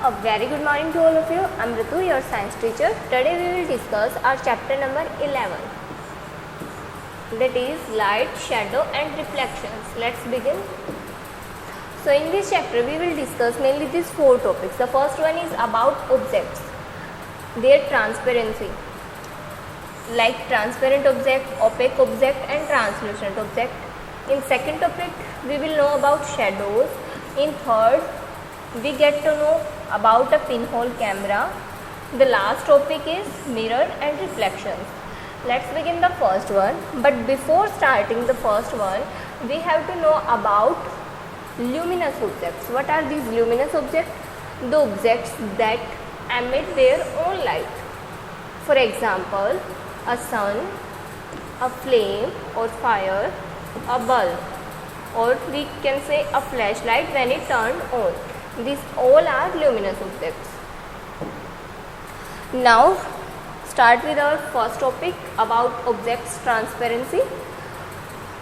A very good morning to all of you. I am Ritu, your science teacher. Today we will discuss our chapter number 11, that is light, shadow and reflections. Let's begin. So in this chapter we will discuss mainly these four topics. The first one is about objects, their transparency, like transparent object, opaque object and translucent object. In second topic we will know about shadows. In third we get to know about a pinhole camera. The last topic is mirror and reflections. Let's begin the first one. But before starting the first one, we have to know about luminous objects. What are these luminous objects? The objects that emit their own light. For example, a sun, a flame or fire, a bulb, or we can say a flashlight when it turned on. These all are luminous objects. Now start with our first topic about objects transparency.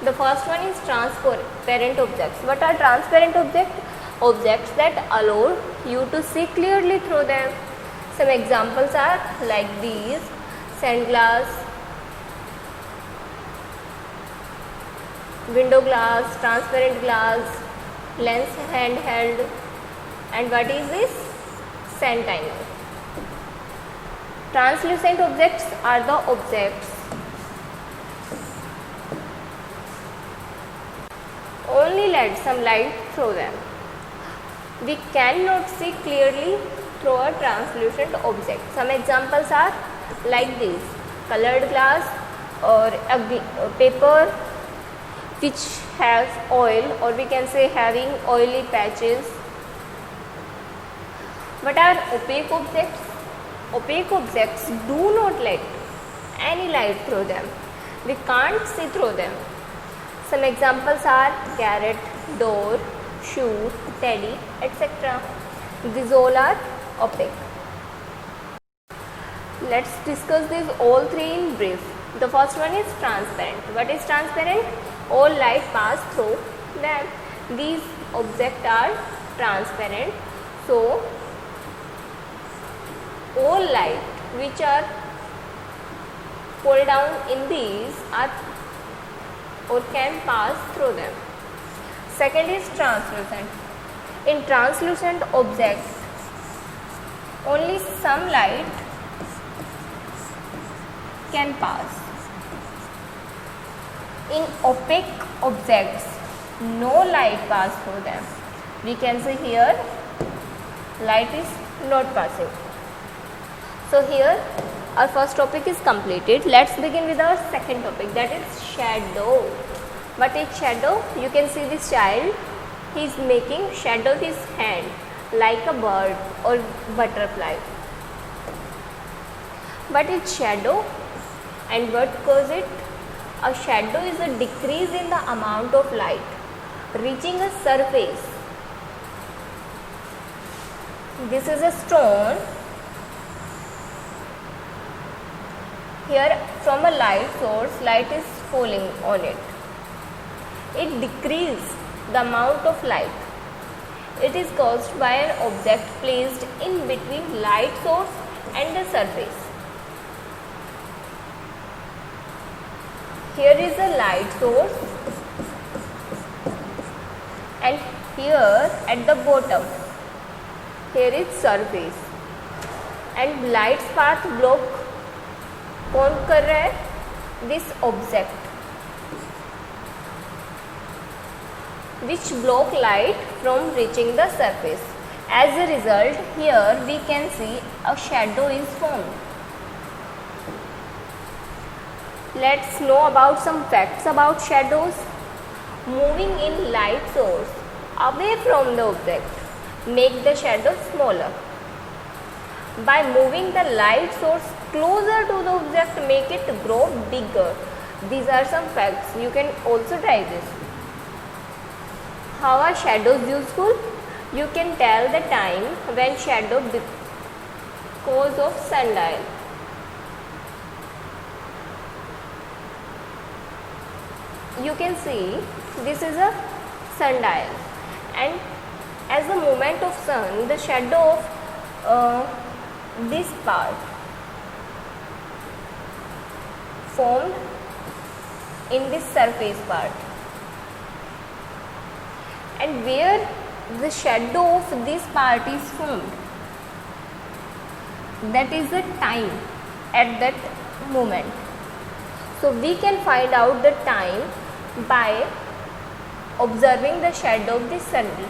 The first one is transparent objects. What are transparent objects? Objects that allow you to see clearly through them. Some examples are like these: sandglass, window glass, transparent glass, lens handheld, and what is this? Sentinel. Translucent objects are the objects only let some light through them. We cannot see clearly through a translucent object. Some examples are like this: colored glass or a paper which has oil, or we can say having oily patches. What are opaque objects? Opaque objects do not let any light through them. We can't see through them. Some examples are carrot, door, shoe, teddy, etc. These all are opaque. Let's discuss these all three in brief. The first one is transparent. What is transparent? All light pass through them. These objects are transparent. So all light which are pulled down in these are or can pass through them. Second is translucent. In translucent objects, only some light can pass. In opaque objects, no light pass through them. We can see here light is not passing. So here our first topic is completed. Let's begin with our second topic, that is shadow. What is shadow? You can see this child. He is making shadow with his hand like a bird or butterfly. What is shadow and what causes it? A shadow is a decrease in the amount of light reaching a surface. This is a stone. Here from a light source, light is falling on it. It decreases the amount of light. It is caused by an object placed in between light source and the surface. Here is a light source and here at the bottom, here is surface, and light's path block कौन कर रहा है? This object which block light from reaching the surface. As a result, here we can see a shadow is formed. Let's know about some facts about shadows. Moving in light source away from the object make the shadow smaller. By moving the light source closer to the object make it grow bigger. These are some facts. You can also try this. How are shadows useful? You can tell the time when shadow because of sundial. You can see this is a sundial, and as the movement of sun, the shadow of this part formed in this surface part, and where the shadow of this part is formed, that is the time at that moment. So we can find out the time by observing the shadow of the sundial.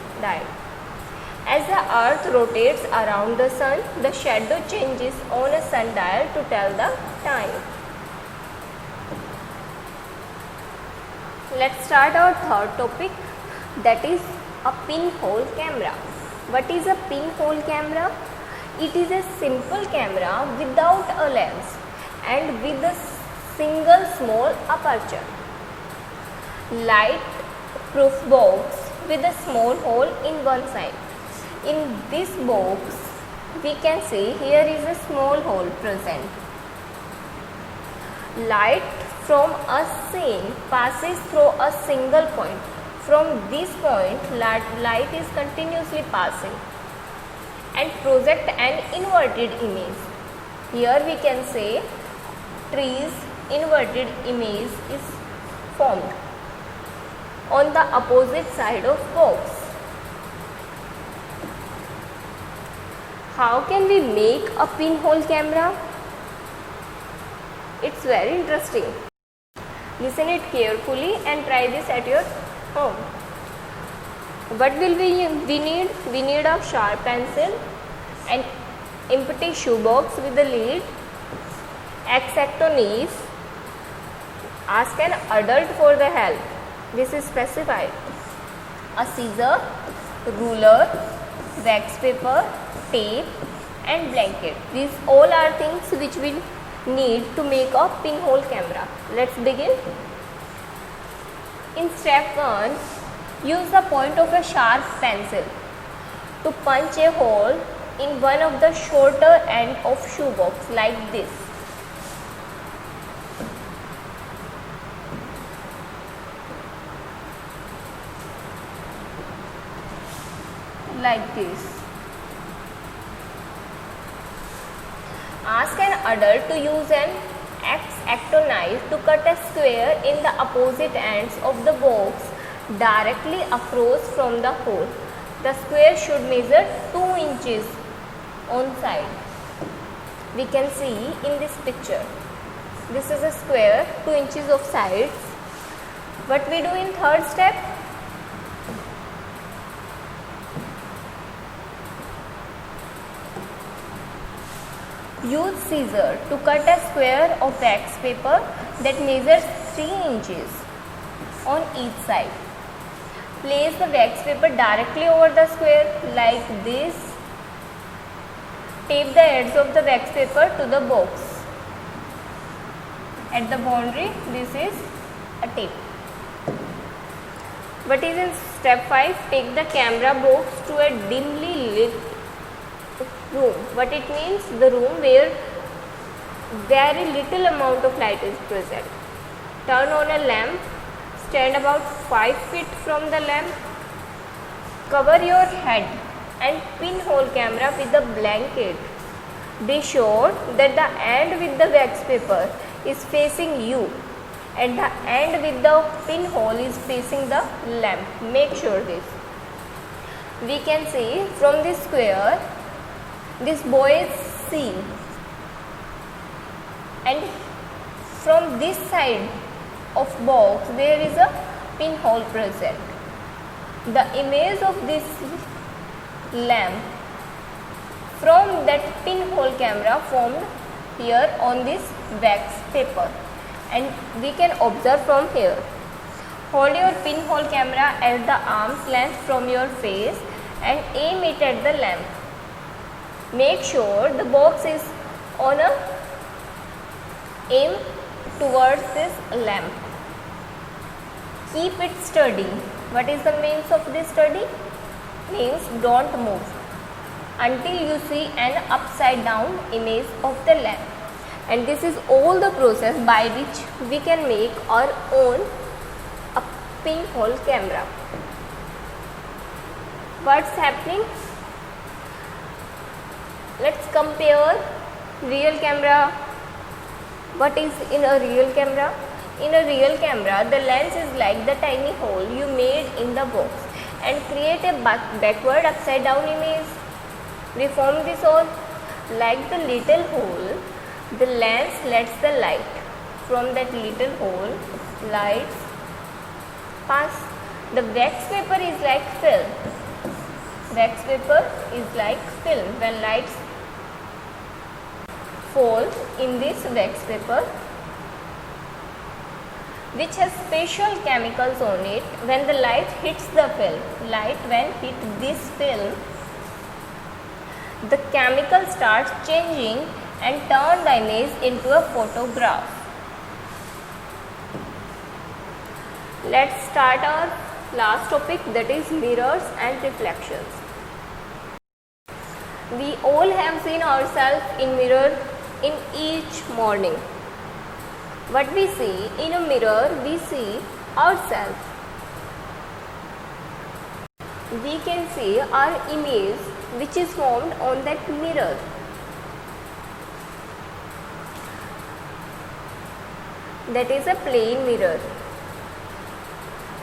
As the earth rotates around the sun, the shadow changes on a sundial to tell the time. Let's start our third topic, that is a pinhole camera. What is a pinhole camera? It is a simple camera without a lens and with a single small aperture. Light proof box with a small hole in one side. In this box we can see here is a small hole present. Light from a scene passes through a single point. From this point light is continuously passing and project an inverted image. Here we can say trees inverted image is formed on the opposite side of box. How can we make a pinhole camera? It's very interesting. Listen it carefully and try this at your home. What will we need? We need a sharp pencil, an empty shoebox with a lid, X-Acto knife. Ask an adult for the help. This is specified. A scissor, ruler, wax paper, tape and blanket. These all are things which we need to make a pinhole camera. Let's begin. In step 1, use the point of a sharp pencil to punch a hole in one of the shorter end of shoebox like this. Like this. Ask an adult to use an X-Acto knife to cut a square in the opposite ends of the box directly across from the hole. The square should measure 2 inches on side. We can see in this picture. This is a square, 2 inches of sides. What we do in third step? Use scissor to cut a square of wax paper that measures 3 inches on each side. Place the wax paper directly over the square like this. Tape the ends of the wax paper to the box. At the boundary, this is a tape. What is in step 5? Take the camera box to a dimly lit room. What it means? The room where very little amount of light is present. Turn on a lamp. Stand about 5 feet from the lamp. Cover your head and pinhole camera with a blanket. Be sure that the end with the wax paper is facing you and the end with the pinhole is facing the lamp. Make sure this. We can see from this square this boy is seen, and from this side of box there is a pinhole present. The image of this lamp from that pinhole camera formed here on this wax paper, and we can observe from here. Hold your pinhole camera at the arm's length from your face and aim it at the lamp. Make sure the box is on a aim towards this lamp. Keep it steady. What is the means of this steady? Means don't move until you see an upside down image of the lamp. And this is all the process by which we can make our own a pinhole camera. What's happening? Let's compare real camera. What is in a real camera? In a real camera, the lens is like the tiny hole you made in the box and create a backward upside down image. Reform this hole. Like the little hole, the lens lets the light from that little hole. Lights pass. The wax paper is like film. Wax paper is like film. When lights fall in this wax paper, which has special chemicals on it, when the light hits the film, when hit this film, the chemical starts changing and turn the image into a photograph. Let's start our last topic, that is mirrors and reflections. We all have seen ourselves in mirror in each morning. What we see in a mirror, we see ourselves. We can see our image which is formed on that mirror. That is a plain mirror.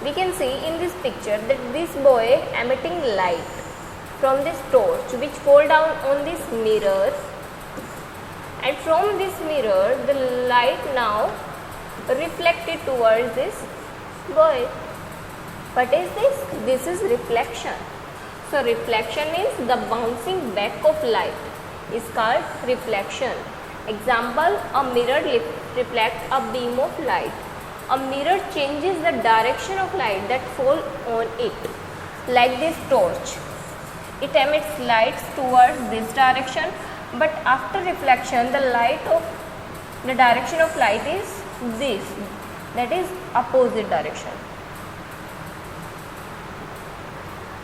We can see in this picture that this boy emitting light from this torch which fall down on this mirror, and from this mirror the light now reflected towards this boy. What is this? This is reflection. So reflection means the bouncing back of light is called reflection. Example, a mirror reflects a beam of light. A mirror changes the direction of light that fall on it. Like this torch, it emits lights towards this direction, but after reflection the direction of light is this, that is opposite direction.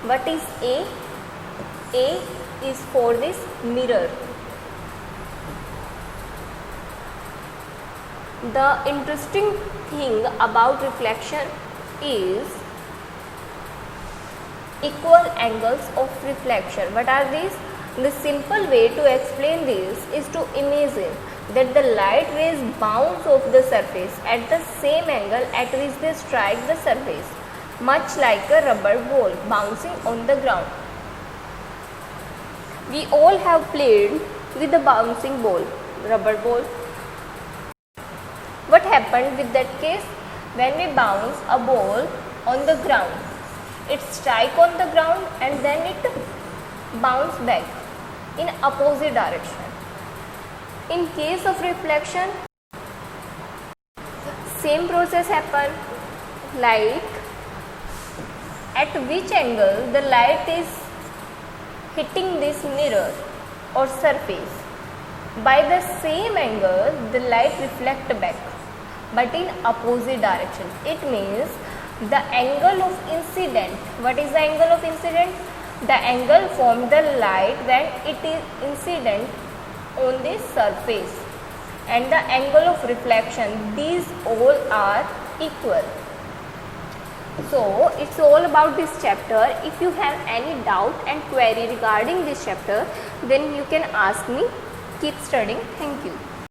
What is A? A is for this mirror. The interesting thing about reflection is equal angles of reflection. What are these? The simple way to explain this is to imagine that the light rays bounce off the surface at the same angle at which they strike the surface, much like a rubber ball bouncing on the ground. We all have played with the bouncing ball, rubber ball. What happened with that case? When we bounce a ball on the ground, it strike on the ground and then it bounce back in opposite direction. In case of reflection, same process happen, like at which angle the light is hitting this mirror or surface. By the same angle the light reflect back, but in opposite direction. It means the angle of incident. What is the angle of incident? The angle from the light when it is incident on this surface, and the angle of reflection, these all are equal. So it's all about this chapter. If you have any doubt and query regarding this chapter, then you can ask me. Keep studying. Thank you.